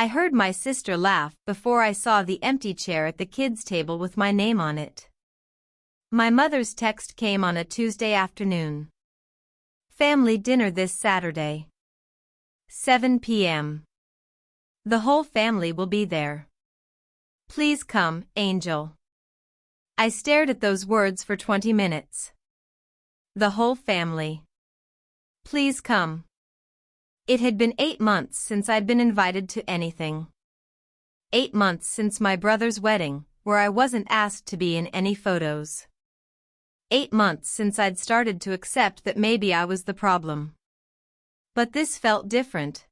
I heard my sister laugh before I saw the empty chair at the kids' table with my name on it. My mother's text came on a Tuesday afternoon. Family dinner this Saturday. 7 p.m. The whole family will be there. Please come, Angel. I stared at those words for 20 minutes. The whole family. Please come. It had been 8 months since I'd been invited to anything. 8 months since my brother's wedding, where I wasn't asked to be in any photos. 8 months since I'd started to accept that maybe I was the problem. But this felt different.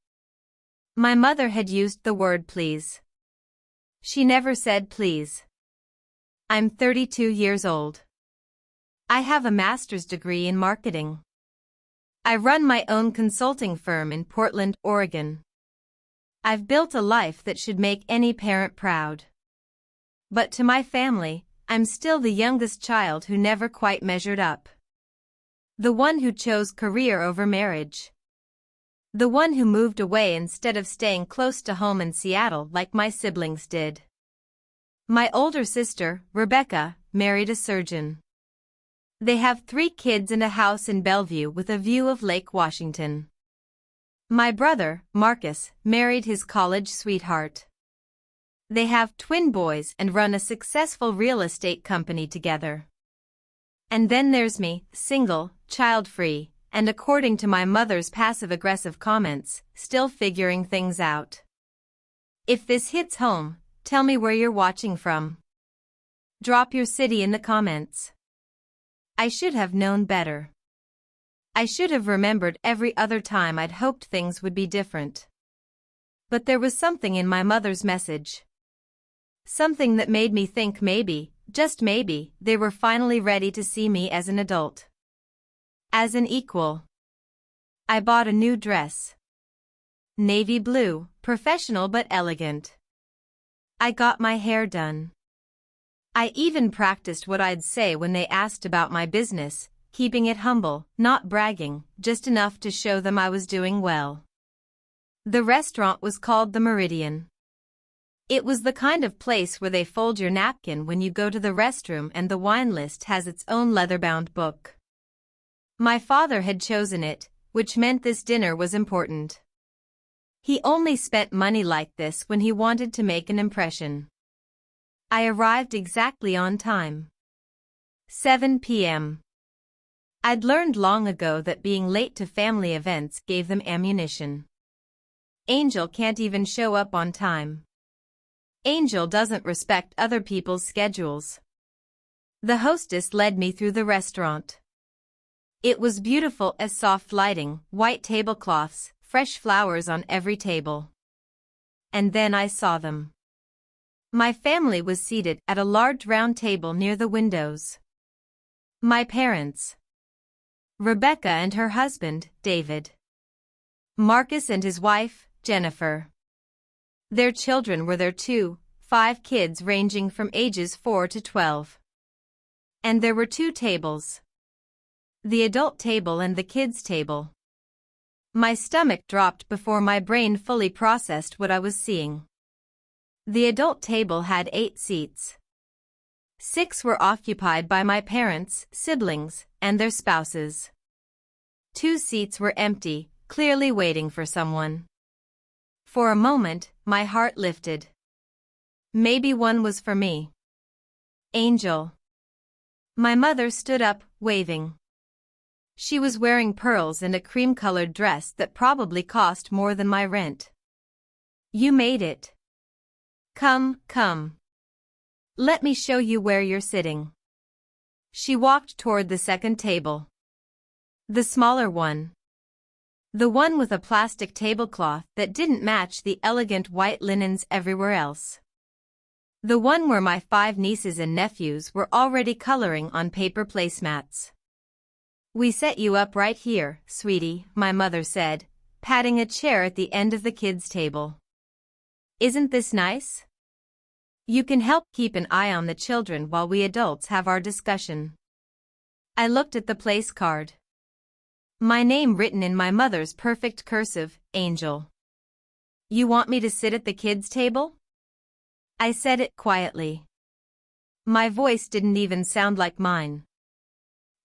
My mother had used the word please. She never said please. I'm 32 years old. I have a master's degree in marketing. I run my own consulting firm in Portland, Oregon. I've built a life that should make any parent proud. But to my family, I'm still the youngest child who never quite measured up. The one who chose career over marriage. The one who moved away instead of staying close to home in Seattle like my siblings did. My older sister, Rebecca, married a surgeon. They have 3 kids and a house in Bellevue with a view of Lake Washington. My brother, Marcus, married his college sweetheart. They have twin boys and run a successful real estate company together. And then there's me, single, child-free, and according to my mother's passive-aggressive comments, still figuring things out. If this hits home, tell me where you're watching from. Drop your city in the comments. I should have known better. I should have remembered every other time I'd hoped things would be different. But there was something in my mother's message. Something that made me think maybe, just maybe, they were finally ready to see me as an adult. As an equal. I bought a new dress. Navy blue, professional but elegant. I got my hair done. I even practiced what I'd say when they asked about my business, keeping it humble, not bragging, just enough to show them I was doing well. The restaurant was called the Meridian. It was the kind of place where they fold your napkin when you go to the restroom and the wine list has its own leather-bound book. My father had chosen it, which meant this dinner was important. He only spent money like this when he wanted to make an impression. I arrived exactly on time. 7 p.m. I'd learned long ago that being late to family events gave them ammunition. Angel can't even show up on time. Angel doesn't respect other people's schedules. The hostess led me through the restaurant. It was beautiful as soft lighting, white tablecloths, fresh flowers on every table. And then I saw them. My family was seated at a large round table near the windows. My parents. Rebecca and her husband, David. Marcus and his wife, Jennifer. Their children were there too, 5 kids ranging from ages 4 to 12. And there were 2 tables. The adult table and the kids' table. My stomach dropped before my brain fully processed what I was seeing. The adult table had 8 seats. 6 were occupied by my parents, siblings, and their spouses. 2 seats were empty, clearly waiting for someone. For a moment, my heart lifted. Maybe one was for me. Angel. My mother stood up, waving. She was wearing pearls and a cream-colored dress that probably cost more than my rent. You made it. Come, come. Let me show you where you're sitting. She walked toward the second table. The smaller one. The one with a plastic tablecloth that didn't match the elegant white linens everywhere else. The one where my 5 nieces and nephews were already coloring on paper placemats. We set you up right here, sweetie, my mother said, patting a chair at the end of the kids' table. Isn't this nice? You can help keep an eye on the children while we adults have our discussion. I looked at the place card. My name written in my mother's perfect cursive, Angel. You want me to sit at the kids' table? I said it quietly. My voice didn't even sound like mine.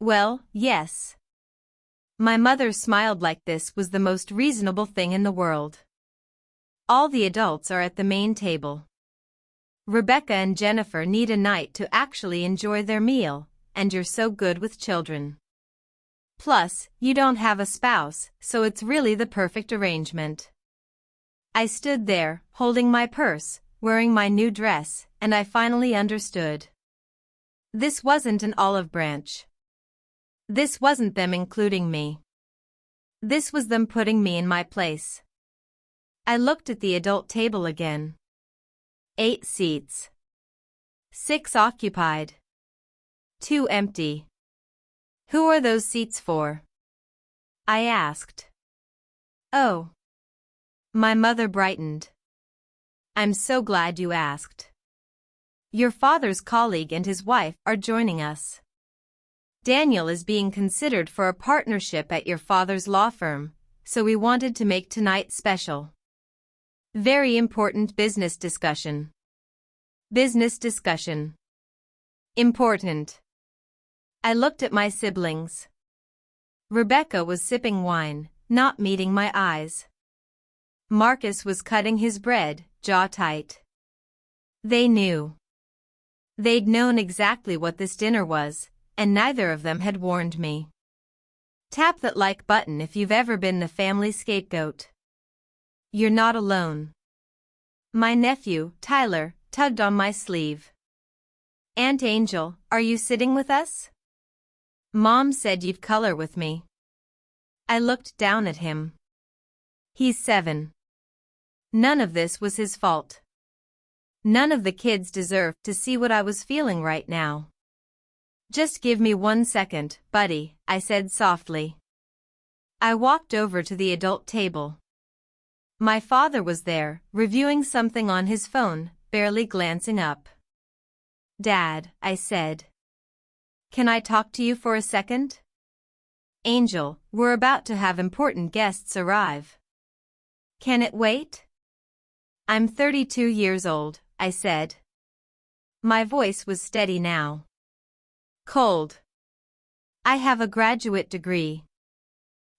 Well, yes. My mother smiled like this was the most reasonable thing in the world. All the adults are at the main table. Rebecca and Jennifer need a night to actually enjoy their meal, and you're so good with children. Plus, you don't have a spouse, so it's really the perfect arrangement. I stood there, holding my purse, wearing my new dress, and I finally understood. This wasn't an olive branch. This wasn't them including me. This was them putting me in my place. I looked at the adult table again. 8 seats. 6 occupied. 2 empty. Who are those seats for? I asked. Oh. My mother brightened. I'm so glad you asked. Your father's colleague and his wife are joining us. Daniel is being considered for a partnership at your father's law firm, so we wanted to make tonight special. Very important business discussion. Business discussion. Important. I looked at my siblings. Rebecca was sipping wine, not meeting my eyes. Marcus was cutting his bread, jaw tight. They knew. They'd known exactly what this dinner was, and neither of them had warned me. Tap that like button if you've ever been the family scapegoat. You're not alone. My nephew, Tyler, tugged on my sleeve. Aunt Angel, are you sitting with us? Mom said you'd color with me. I looked down at him. He's 7. None of this was his fault. None of the kids deserved to see what I was feeling right now. Just give me 1 second, buddy, I said softly. I walked over to the adult table. My father was there, reviewing something on his phone, barely glancing up. Dad, I said. Can I talk to you for a second? Angel, we're about to have important guests arrive. Can it wait? I'm 32 years old, I said. My voice was steady now. Cold. I have a graduate degree.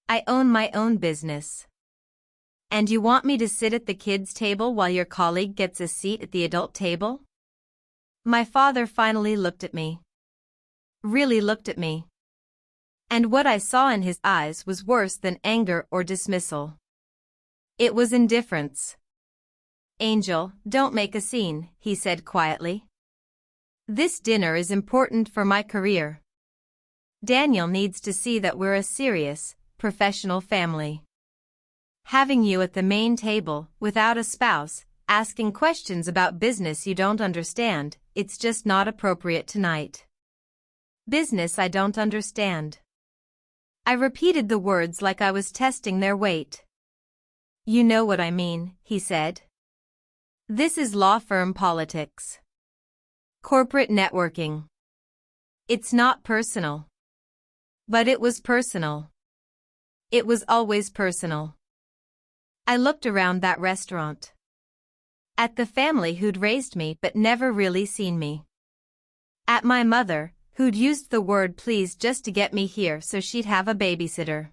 I own my own business. And you want me to sit at the kids' table while your colleague gets a seat at the adult table? My father finally looked at me. Really looked at me. And what I saw in his eyes was worse than anger or dismissal. It was indifference. Angel, don't make a scene, he said quietly. This dinner is important for my career. Daniel needs to see that we're a serious, professional family. Having you at the main table, without a spouse, asking questions about business you don't understand, it's just not appropriate tonight. Business I don't understand. I repeated the words like I was testing their weight. You know what I mean, he said. This is law firm politics. Corporate networking. It's not personal. But it was personal. It was always personal. I looked around that restaurant. At the family who'd raised me but never really seen me. At my mother, who'd used the word please just to get me here so she'd have a babysitter.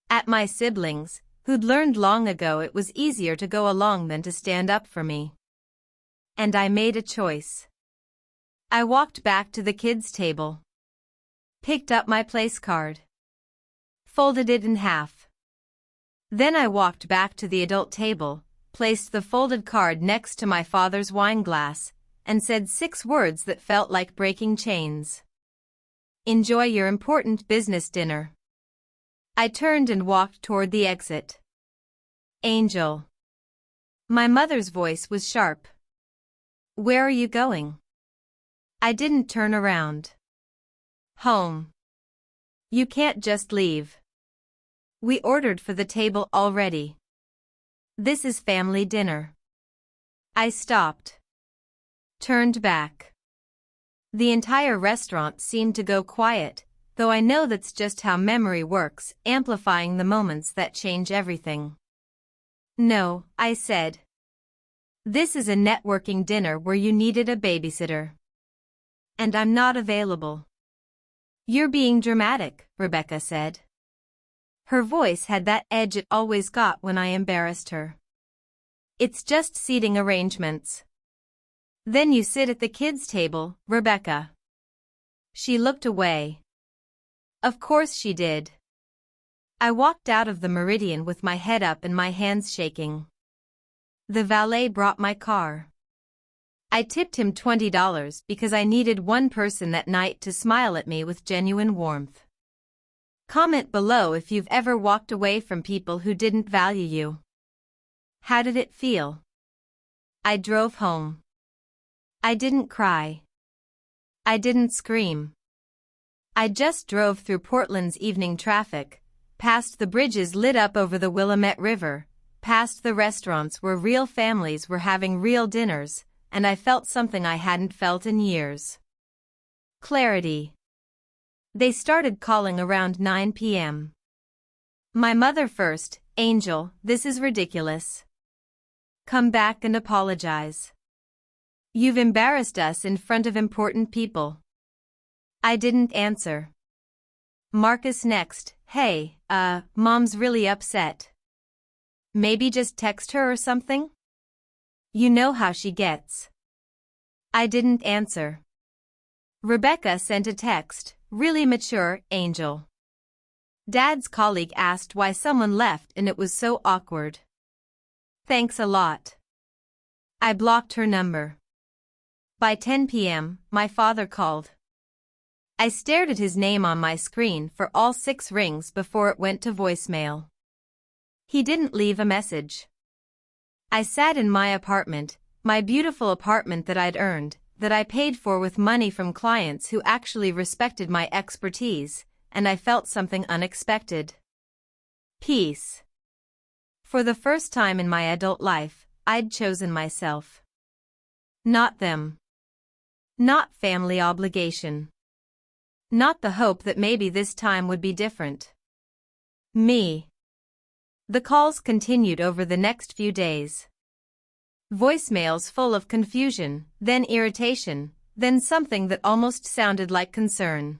At my siblings, who'd learned long ago it was easier to go along than to stand up for me. And I made a choice. I walked back to the kids' table. Picked up my place card. Folded it in half. Then I walked back to the adult table, placed the folded card next to my father's wine glass, and said 6 words that felt like breaking chains. Enjoy your important business dinner. I turned and walked toward the exit. Angel. My mother's voice was sharp. Where are you going? I didn't turn around. Home. You can't just leave. We ordered for the table already. This is family dinner. I stopped. Turned back. The entire restaurant seemed to go quiet, though I know that's just how memory works, amplifying the moments that change everything. No, I said. This is a networking dinner where you needed a babysitter. And I'm not available. You're being dramatic, Rebecca said. Her voice had that edge it always got when I embarrassed her. It's just seating arrangements. Then you sit at the kids' table, Rebecca. She looked away. Of course she did. I walked out of the Meridian with my head up and my hands shaking. The valet brought my car. I tipped him $20 because I needed one person that night to smile at me with genuine warmth. Comment below if you've ever walked away from people who didn't value you. How did it feel? I drove home. I didn't cry. I didn't scream. I just drove through Portland's evening traffic, past the bridges lit up over the Willamette River, past the restaurants where real families were having real dinners, and I felt something I hadn't felt in years. Clarity. They started calling around 9 p.m. My mother first, Angel, this is ridiculous. Come back and apologize. You've embarrassed us in front of important people. I didn't answer. Marcus next, hey, Mom's really upset. Maybe just text her or something? You know how she gets. I didn't answer. Rebecca sent a text, really mature, Angel. Dad's colleague asked why someone left and it was so awkward. Thanks a lot. I blocked her number. By 10 p.m., my father called. I stared at his name on my screen for all 6 rings before it went to voicemail. He didn't leave a message. I sat in my apartment, my beautiful apartment that I'd earned, that I paid for with money from clients who actually respected my expertise, and I felt something unexpected. Peace. For the first time in my adult life, I'd chosen myself. Not them. Not family obligation. Not the hope that maybe this time would be different. Me. The calls continued over the next few days. Voicemails full of confusion, then irritation, then something that almost sounded like concern.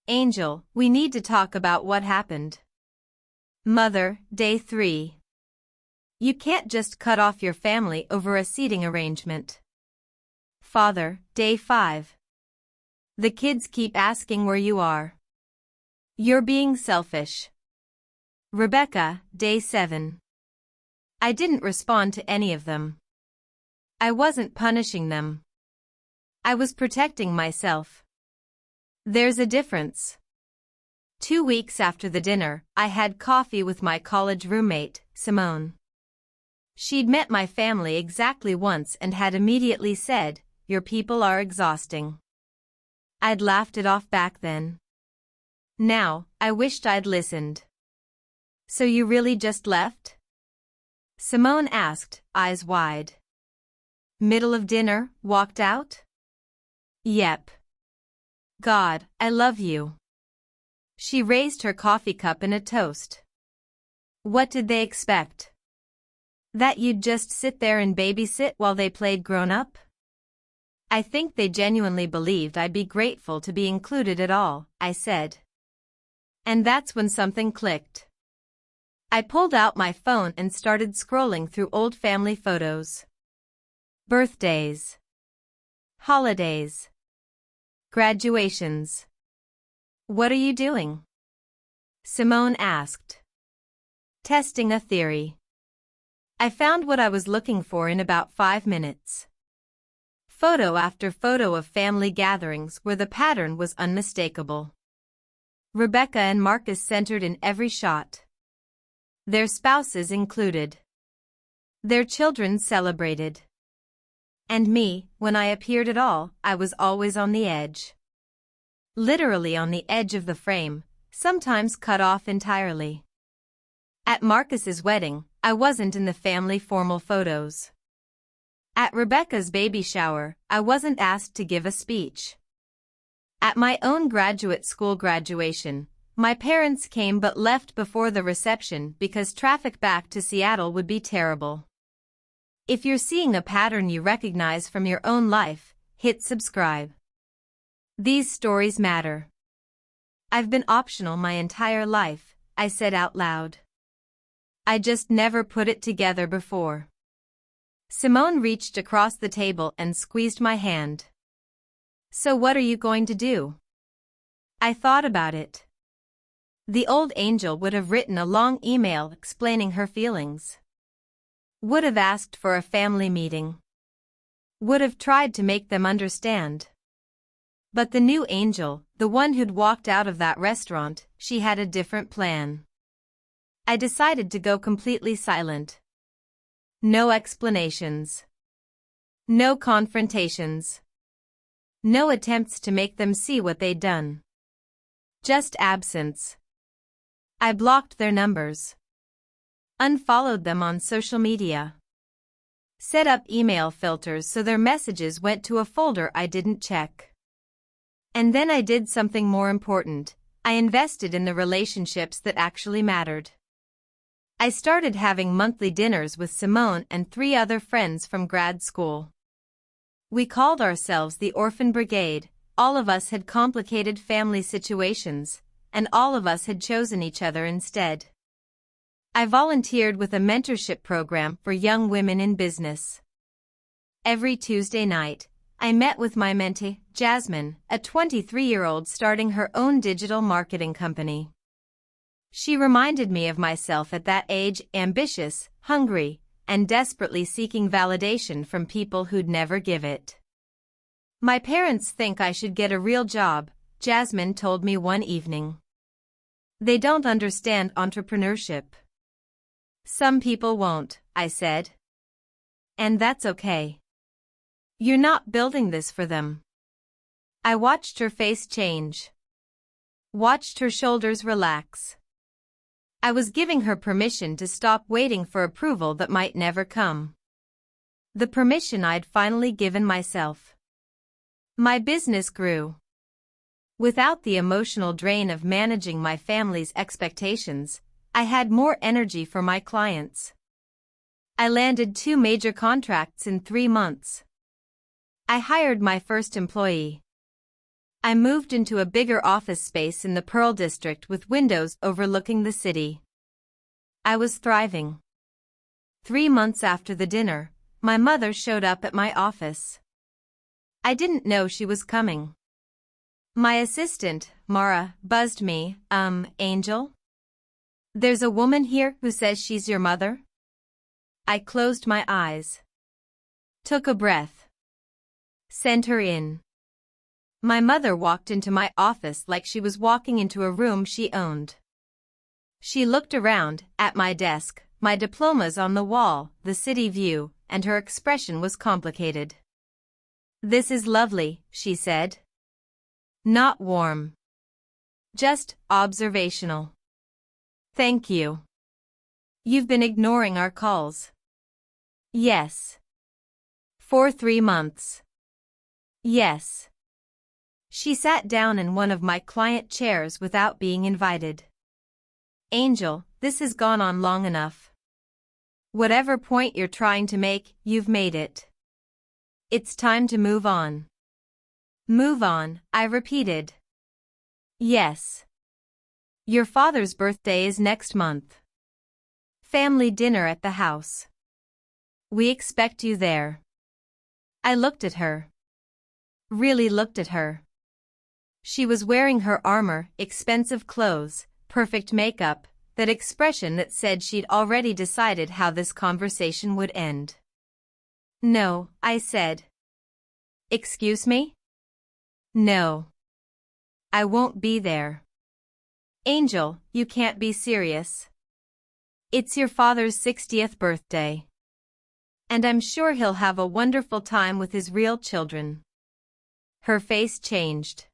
Angel, we need to talk about what happened. Mother, day 3. You can't just cut off your family over a seating arrangement. Father, day 5. The kids keep asking where you are. You're being selfish. Rebecca, day 7. I didn't respond to any of them. I wasn't punishing them. I was protecting myself. There's a difference. 2 weeks after the dinner, I had coffee with my college roommate, Simone. She'd met my family exactly once and had immediately said, "Your people are exhausting." I'd laughed it off back then. Now, I wished I'd listened. So you really just left? Simone asked, eyes wide. Middle of dinner, walked out? Yep. God, I love you. She raised her coffee cup in a toast. What did they expect? That you'd just sit there and babysit while they played grown-up? I think they genuinely believed I'd be grateful to be included at all, I said. And that's when something clicked. I pulled out my phone and started scrolling through old family photos. Birthdays. Holidays. Graduations. What are you doing? Simone asked. Testing a theory. I found what I was looking for in about 5 minutes. Photo after photo of family gatherings where the pattern was unmistakable. Rebecca and Marcus centered in every shot. Their spouses included. Their children celebrated. And me, when I appeared at all, I was always on the edge. Literally on the edge of the frame, sometimes cut off entirely. At Marcus's wedding, I wasn't in the family formal photos. At Rebecca's baby shower, I wasn't asked to give a speech. At my own graduate school graduation, My parents came but left before the reception because traffic back to Seattle would be terrible. If you're seeing a pattern you recognize from your own life, hit subscribe. These stories matter. I've been optional my entire life, I said out loud. I just never put it together before. Simone reached across the table and squeezed my hand. So what are you going to do? I thought about it. The old angel would have written a long email explaining her feelings. Would have asked for a family meeting. Would have tried to make them understand. But the new angel, the one who'd walked out of that restaurant, she had a different plan. I decided to go completely silent. No explanations. No confrontations. No attempts to make them see what they'd done. Just absence. I blocked their numbers. Unfollowed them on social media. Set up email filters so their messages went to a folder I didn't check. And then I did something more important. I invested in the relationships that actually mattered. I started having monthly dinners with Simone and 3 other friends from grad school. We called ourselves the Orphan Brigade. All of us had complicated family situations, and all of us had chosen each other instead. I volunteered with a mentorship program for young women in business. Every Tuesday night, I met with my mentee, Jasmine, a 23-year-old starting her own digital marketing company. She reminded me of myself at that age, ambitious, hungry, and desperately seeking validation from people who'd never give it. My parents think I should get a real job, Jasmine told me one evening. They don't understand entrepreneurship. Some people won't, I said. And that's okay. You're not building this for them. I watched her face change. Watched her shoulders relax. I was giving her permission to stop waiting for approval that might never come. The permission I'd finally given myself. My business grew. Without the emotional drain of managing my family's expectations, I had more energy for my clients. I landed 2 major contracts in 3 months. I hired my first employee. I moved into a bigger office space in the Pearl District with windows overlooking the city. I was thriving. 3 months after the dinner, my mother showed up at my office. I didn't know she was coming. My assistant, Mara, buzzed me, Angel? There's a woman here who says she's your mother? I closed my eyes. Took a breath. Send her in. My mother walked into my office like she was walking into a room she owned. She looked around, at my desk, my diplomas on the wall, the city view, and her expression was complicated. This is lovely, she said. Not warm. Just observational. Thank you. You've been ignoring our calls. Yes. For 3 months. Yes. She sat down in one of my client chairs without being invited. Angel, this has gone on long enough. Whatever point you're trying to make, you've made it. It's time to move on. Move on, I repeated. Yes. Your father's birthday is next month. Family dinner at the house. We expect you there. I looked at her. Really looked at her. She was wearing her armor, expensive clothes, perfect makeup, that expression that said she'd already decided how this conversation would end. No, I said. Excuse me? No. I won't be there. Angel, you can't be serious. It's your father's 60th birthday. And I'm sure he'll have a wonderful time with his real children. Her face changed.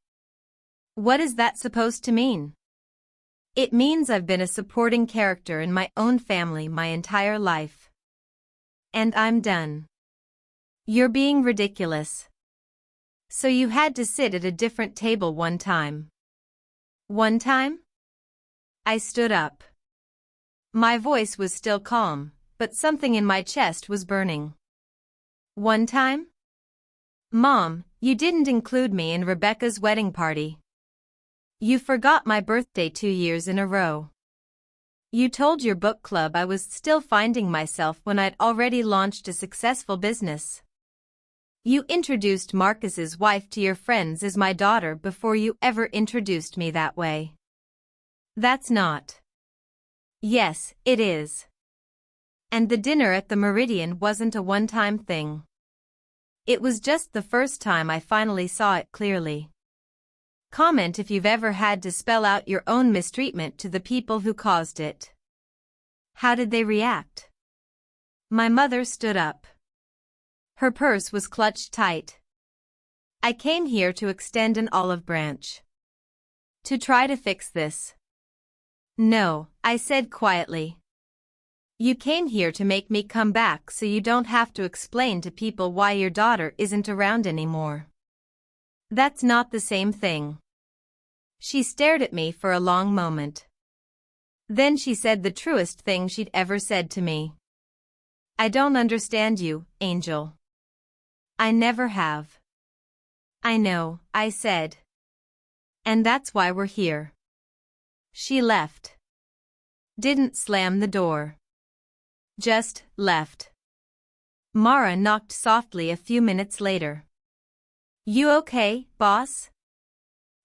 What is that supposed to mean? It means I've been a supporting character in my own family my entire life. And I'm done. You're being ridiculous. So you had to sit at a different table one time. One time? I stood up. My voice was still calm, but something in my chest was burning. One time? Mom, you didn't include me in Rebecca's wedding party. You forgot my birthday 2 years in a row. You told your book club I was still finding myself when I'd already launched a successful business. You introduced Marcus's wife to your friends as my daughter before you ever introduced me that way. That's not. Yes, it is. And the dinner at the Meridian wasn't a one-time thing. It was just the first time I finally saw it clearly. Comment if you've ever had to spell out your own mistreatment to the people who caused it. How did they react? My mother stood up. Her purse was clutched tight. I came here to extend an olive branch. To try to fix this. No, I said quietly. You came here to make me come back so you don't have to explain to people why your daughter isn't around anymore. That's not the same thing. She stared at me for a long moment. Then she said the truest thing she'd ever said to me. I don't understand you, Angel. I never have. I know, I said. And that's why we're here. She left. Didn't slam the door. Just left. Mara knocked softly a few minutes later. You okay, boss?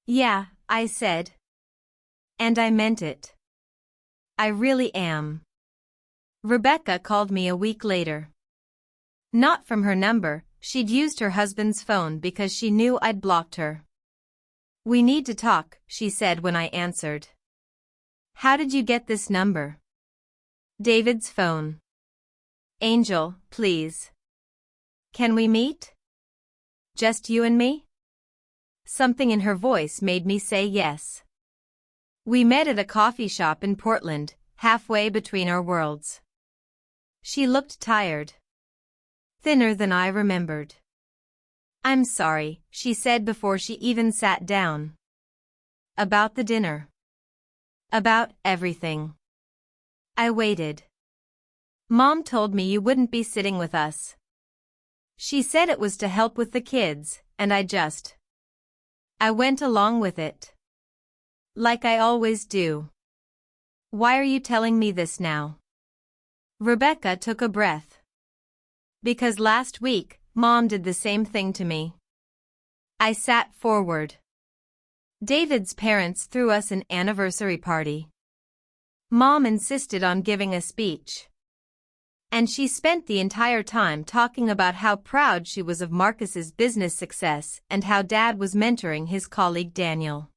Yeah, I said. And I meant it. I really am. Rebecca called me a week later. Not from her number, she'd used her husband's phone because she knew I'd blocked her. We need to talk, she said when I answered. How did you get this number? David's phone. Angel, please. Can we meet? Just you and me? Something in her voice made me say yes. We met at a coffee shop in Portland, halfway between our worlds. She looked tired. Thinner than I remembered. I'm sorry, she said before she even sat down. About the dinner. About everything. I waited. Mom told me you wouldn't be sitting with us. She said it was to help with the kids, and I went along with it. Like I always do. Why are you telling me this now? Rebecca took a breath. Because last week, Mom did the same thing to me. I sat forward. David's parents threw us an anniversary party. Mom insisted on giving a speech. And she spent the entire time talking about how proud she was of Marcus's business success and how Dad was mentoring his colleague Daniel.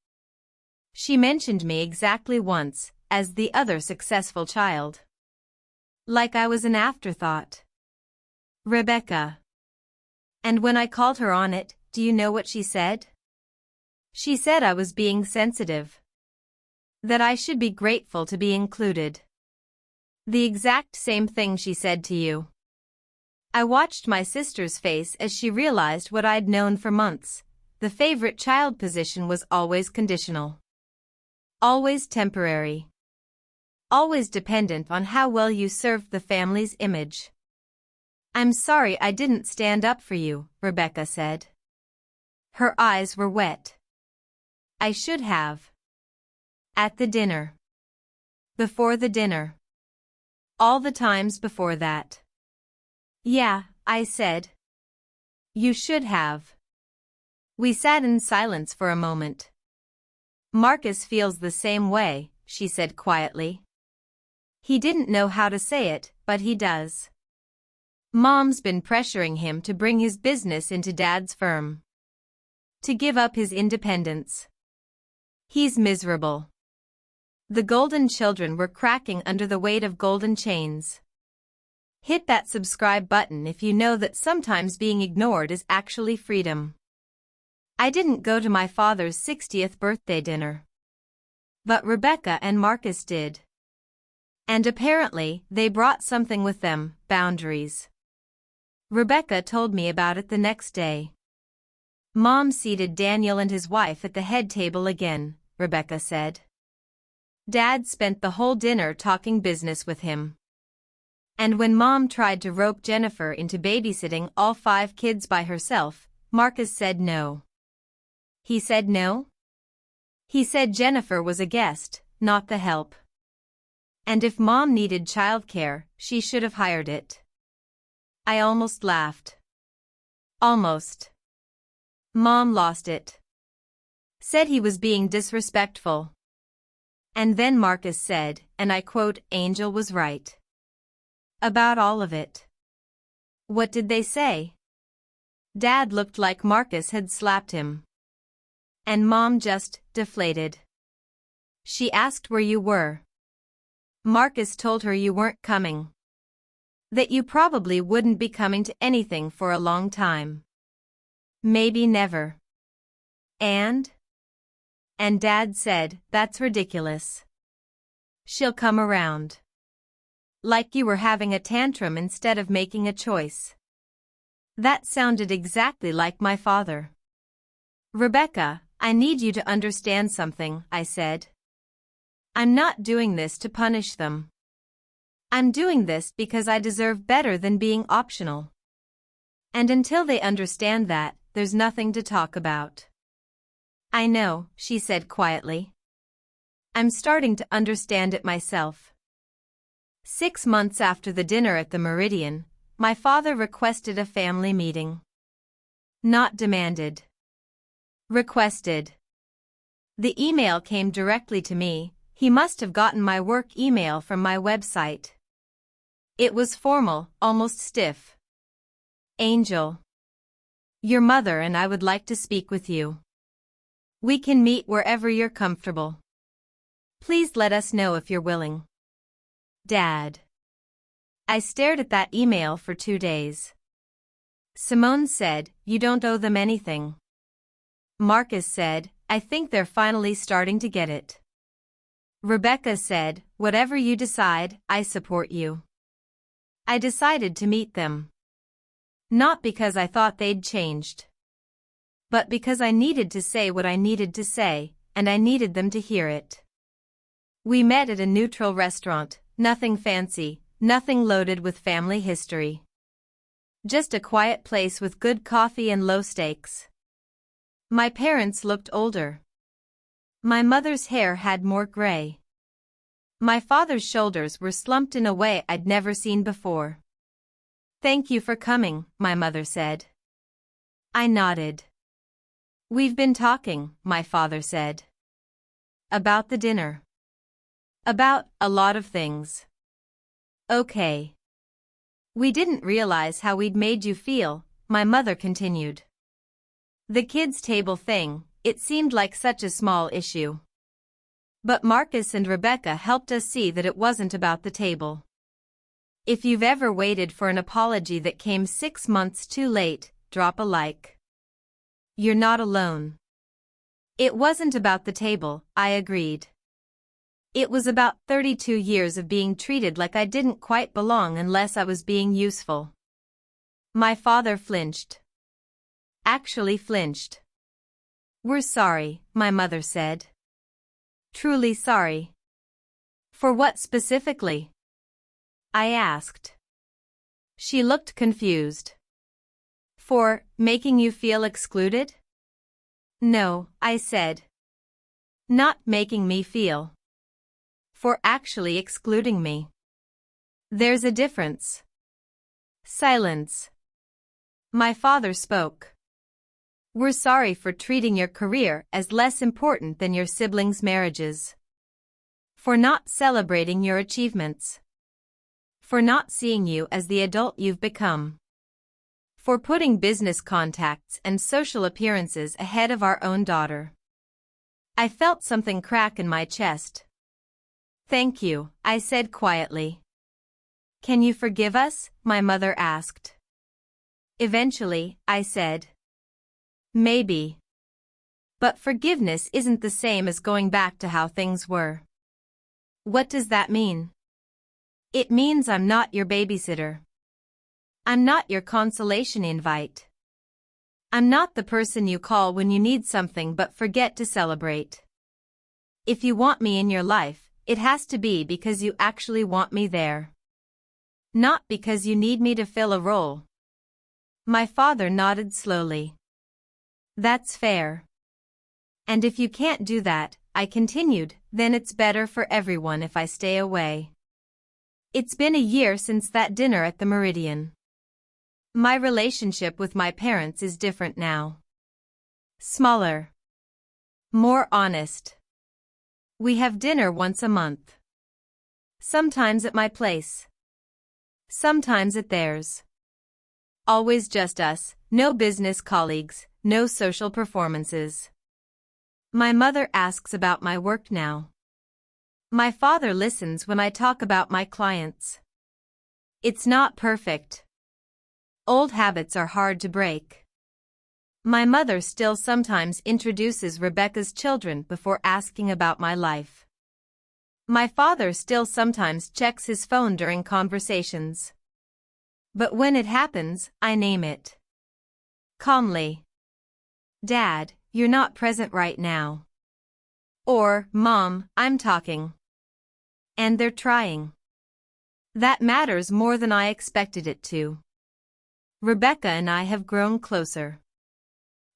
She mentioned me exactly once, as the other successful child. Like I was an afterthought. Rebecca. And when I called her on it, do you know what she said? She said I was being sensitive. That I should be grateful to be included. The exact same thing she said to you. I watched my sister's face as she realized what I'd known for months. The favorite child position was always conditional. Always temporary. Always dependent on how well you served the family's image. I'm sorry I didn't stand up for you, Rebecca said. Her eyes were wet. I should have. At the dinner. Before the dinner. All the times before that. Yeah, I said. You should have. We sat in silence for a moment. Marcus feels the same way, she said quietly. He didn't know how to say it, but he does. Mom's been pressuring him to bring his business into Dad's firm. To give up his independence. He's miserable. The golden children were cracking under the weight of golden chains. Hit that subscribe button if you know that sometimes being ignored is actually freedom. I didn't go to my father's 60th birthday dinner. But Rebecca and Marcus did. And apparently, they brought something with them, boundaries. Rebecca told me about it the next day. Mom seated Daniel and his wife at the head table again, Rebecca said. Dad spent the whole dinner talking business with him. And when Mom tried to rope Jennifer into babysitting all 5 kids by herself, Marcus said no. He said no? He said Jennifer was a guest, not the help. And if Mom needed childcare, she should have hired it. I almost laughed. Almost. Mom lost it. Said he was being disrespectful. And then Marcus said, and I quote, Angel was right. About all of it. What did they say? Dad looked like Marcus had slapped him. And Mom just deflated. She asked where you were. Marcus told her you weren't coming. That you probably wouldn't be coming to anything for a long time. Maybe never. And Dad said, that's ridiculous. She'll come around. Like you were having a tantrum instead of making a choice. That sounded exactly like my father. Rebecca, I need you to understand something, I said. I'm not doing this to punish them. I'm doing this because I deserve better than being optional. And until they understand that, there's nothing to talk about. I know, she said quietly. I'm starting to understand it myself. 6 months after the dinner at the Meridian, my father requested a family meeting. Not demanded. Requested. The email came directly to me. He must have gotten my work email from my website. It was formal, almost stiff. Angel. Your mother and I would like to speak with you. We can meet wherever you're comfortable. Please let us know if you're willing. Dad. I stared at that email for 2 days. Simone said, you don't owe them anything. Marcus said, I think they're finally starting to get it. Rebecca said, whatever you decide, I support you. I decided to meet them. Not because I thought they'd changed. But because I needed to say what I needed to say, and I needed them to hear it. We met at a neutral restaurant, nothing fancy, nothing loaded with family history. Just a quiet place with good coffee and low stakes. My parents looked older. My mother's hair had more gray. My father's shoulders were slumped in a way I'd never seen before. Thank you for coming, my mother said. I nodded. We've been talking, my father said. About the dinner. About a lot of things. Okay. We didn't realize how we'd made you feel, my mother continued. The kids' table thing, it seemed like such a small issue. But Marcus and Rebecca helped us see that it wasn't about the table. If you've ever waited for an apology that came 6 months too late, drop a like. You're not alone. It wasn't about the table, I agreed. It was about 32 years of being treated like I didn't quite belong unless I was being useful. My father flinched. Actually flinched. We're sorry, my mother said. Truly sorry. For what specifically? I asked. She looked confused. For making you feel excluded? No, I said. Not making me feel. For actually excluding me. There's a difference. Silence. My father spoke. We're sorry for treating your career as less important than your siblings' marriages. For not celebrating your achievements. For not seeing you as the adult you've become. For putting business contacts and social appearances ahead of our own daughter. I felt something crack in my chest. Thank you, I said quietly. Can you forgive us? My mother asked. Eventually, I said. Maybe. But forgiveness isn't the same as going back to how things were. What does that mean? It means I'm not your babysitter. I'm not your consolation invite. I'm not the person you call when you need something but forget to celebrate. If you want me in your life, It has to be because you actually want me there. Not because you need me to fill a role. My father nodded slowly. That's fair. And if you can't do that, I continued, then it's better for everyone if I stay away. It's been a year since that dinner at the Meridian. My relationship with my parents is different now. Smaller. More honest. We have dinner once a month. Sometimes at my place. Sometimes at theirs. Always just us, no business colleagues, no social performances. My mother asks about my work now. My father listens when I talk about my clients. It's not perfect. Old habits are hard to break. My mother still sometimes introduces Rebecca's children before asking about my life. My father still sometimes checks his phone during conversations. But when it happens, I name it. Calmly. Dad, you're not present right now. Or, Mom, I'm talking. And they're trying. That matters more than I expected it to. Rebecca and I have grown closer.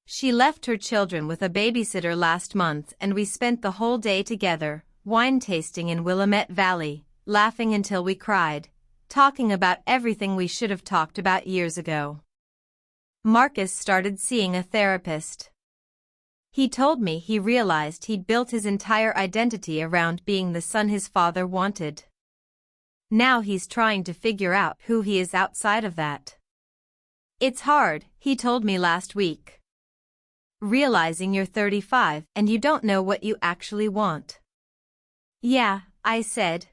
She left her children with a babysitter last month and we spent the whole day together, wine tasting in Willamette Valley, laughing until we cried, talking about everything we should have talked about years ago. Marcus started seeing a therapist. He told me he realized he'd built his entire identity around being the son his father wanted. Now he's trying to figure out who he is outside of that. It's hard, he told me last week. Realizing you're 35 and you don't know what you actually want. Yeah, I said.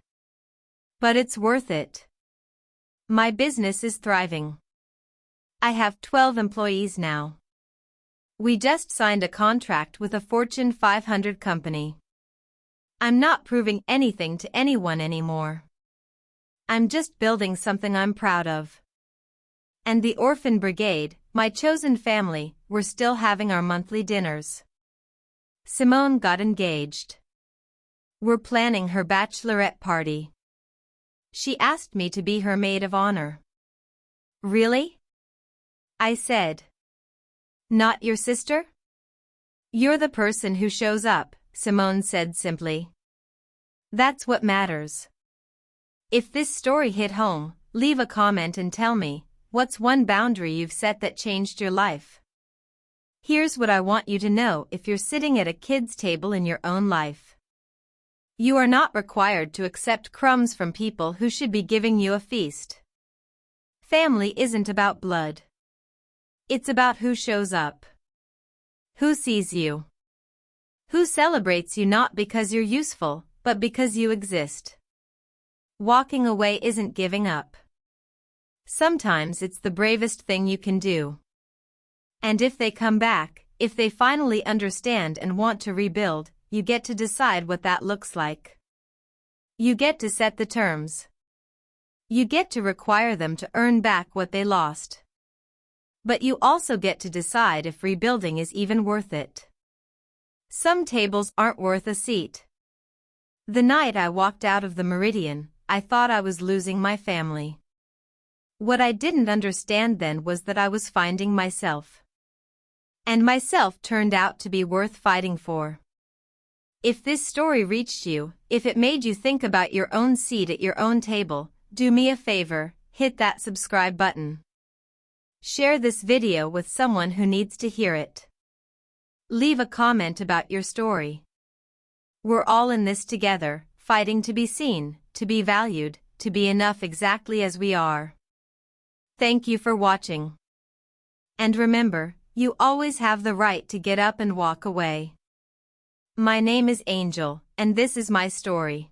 But it's worth it. My business is thriving. I have 12 employees now. We just signed a contract with a Fortune 500 company. I'm not proving anything to anyone anymore. I'm just building something I'm proud of. And the Orphan Brigade, my chosen family, we're still having our monthly dinners. Simone got engaged. We're planning her bachelorette party. She asked me to be her maid of honor. Really? I said. Not your sister? You're the person who shows up, Simone said simply. That's what matters. If this story hit home, leave a comment and tell me, what's one boundary you've set that changed your life? Here's what I want you to know if you're sitting at a kid's table in your own life. You are not required to accept crumbs from people who should be giving you a feast. Family isn't about blood. It's about who shows up. Who sees you. Who celebrates you not because you're useful, but because you exist. Walking away isn't giving up. Sometimes it's the bravest thing you can do. And if they come back, if they finally understand and want to rebuild, you get to decide what that looks like. You get to set the terms. You get to require them to earn back what they lost. But you also get to decide if rebuilding is even worth it. Some tables aren't worth a seat. The night I walked out of the Meridian, I thought I was losing my family. What I didn't understand then was that I was finding myself. And myself turned out to be worth fighting for. If this story reached you, if it made you think about your own seat at your own table, do me a favor, hit that subscribe button. Share this video with someone who needs to hear it. Leave a comment about your story. We're all in this together, fighting to be seen, to be valued, to be enough exactly as we are. Thank you for watching. And remember, you always have the right to get up and walk away. My name is Angel, and this is my story.